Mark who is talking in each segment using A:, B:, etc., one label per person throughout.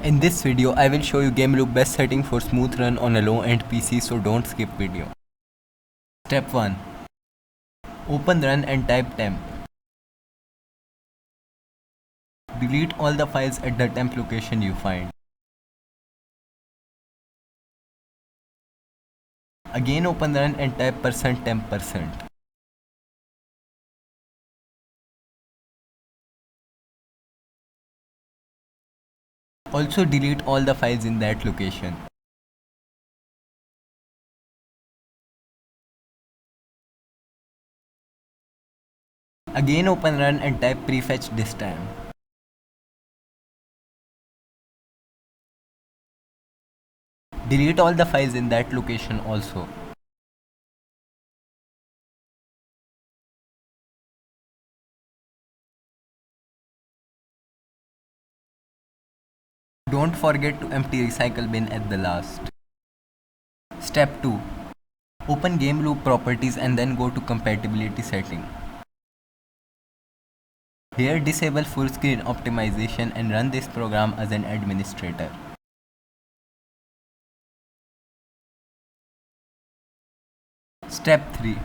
A: In this video, I will show you Gameloop best setting for smooth run on a low-end PC, so don't skip video. Step 1. Open run and type temp. Delete all the files at the temp location you find. Again open run and type %temp%. Also delete all the files in that location. Again open run and type prefetch this time. Delete all the files in that location also. Don't forget to empty recycle bin at the last. Step 2. Open Gameloop properties and then go to compatibility setting. Here disable full screen optimization and run this program as an administrator. Step 3.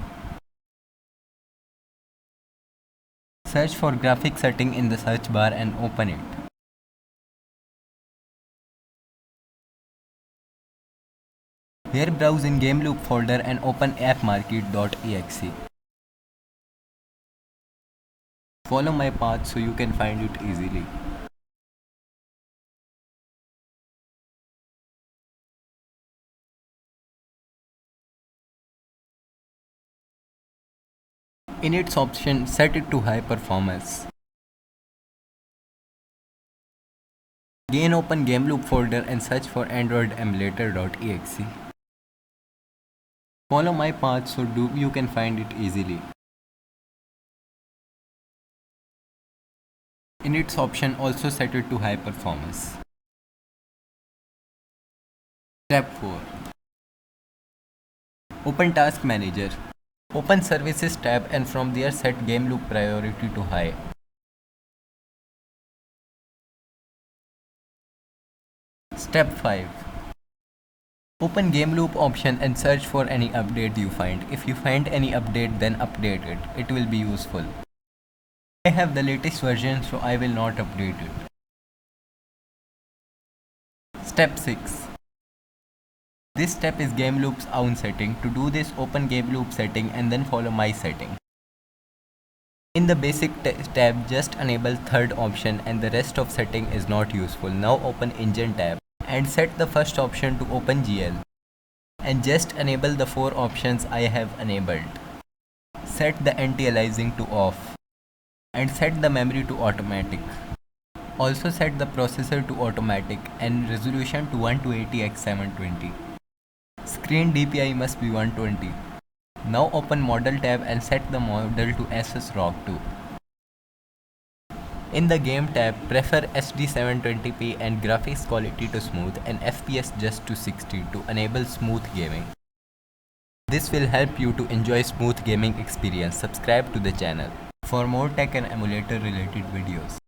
A: Search for graphic setting in the search bar and open it. Here browse in Gameloop folder and open appmarket.exe. Follow my path so you can find it easily. In its option, set it to high performance. Again open Gameloop folder and search for Android emulator.exe. Follow my path so you can find it easily. In its option, also set it to high performance. Step 4. Open Task Manager. Open Services tab and from there set Gameloop priority to high. Step 5. Open Gameloop option and search for any update you find. If you find any update, then update it. It will be useful. I have the latest version, so I will not update it. Step 6. This step is Gameloop's own setting. To do this, open Gameloop setting and then follow my setting. In the basic tab, just enable third option and the rest of setting is not useful. Now open engine tab and set the first option to OpenGL and just enable the 4 options I have enabled. Set the anti-aliasing to off and set the memory to automatic. Also set the processor to automatic and resolution to 120x720. Screen DPI must be 120. Now open model tab and set the model to SS-ROG2. In the game tab, prefer SD 720p and graphics quality to smooth and FPS just to 60 to enable smooth gaming. This will help you to enjoy smooth gaming experience. Subscribe to the channel for more tech and emulator related videos.